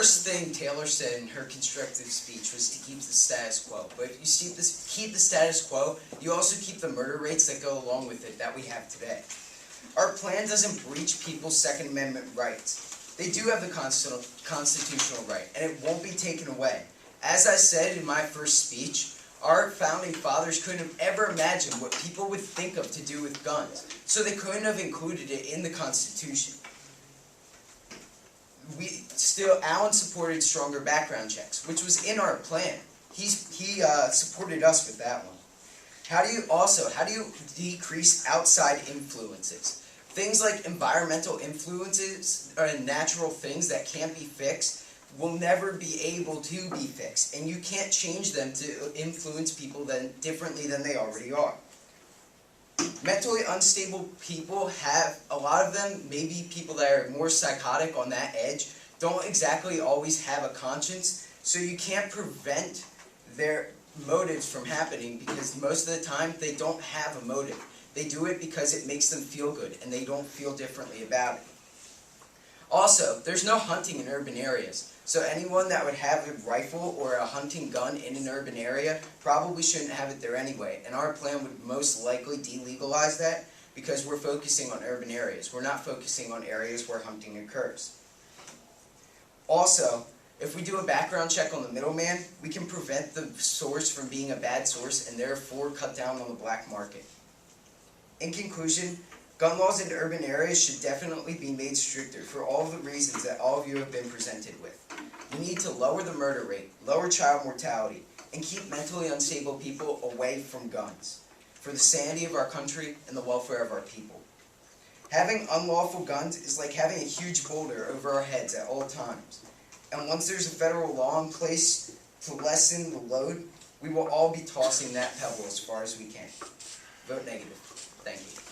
first thing Taylor said in her constructive speech was to keep the status quo. But if you keep the status quo, you also keep the murder rates that go along with it that we have today. Our plan doesn't breach people's Second Amendment rights. They do have the constitutional right, and it won't be taken away. As I said in my first speech, our founding fathers couldn't have ever imagined what people would think of to do with guns, so they couldn't have included it in the Constitution. Alan supported stronger background checks, which was in our plan. He supported us with that one. How do you decrease outside influences? Things like environmental influences or natural things that can't be fixed will never be able to be fixed, and you can't change them to influence people differently than they already are. Mentally unstable people a lot of them, maybe people that are more psychotic on that edge, don't exactly always have a conscience, so you can't prevent their motives from happening because most of the time they don't have a motive. They do it because it makes them feel good and they don't feel differently about it. Also, there's no hunting in urban areas, so anyone that would have a rifle or a hunting gun in an urban area probably shouldn't have it there anyway, and our plan would most likely delegalize that because we're focusing on urban areas. We're not focusing on areas where hunting occurs. Also, if we do a background check on the middleman, we can prevent the source from being a bad source and therefore cut down on the black market. In conclusion, gun laws in urban areas should definitely be made stricter for all of the reasons that all of you have been presented with. We need to lower the murder rate, lower child mortality, and keep mentally unstable people away from guns for the sanity of our country and the welfare of our people. Having unlawful guns is like having a huge boulder over our heads at all times. And once there's a federal law in place to lessen the load, we will all be tossing that pebble as far as we can. Vote negative. Thank you.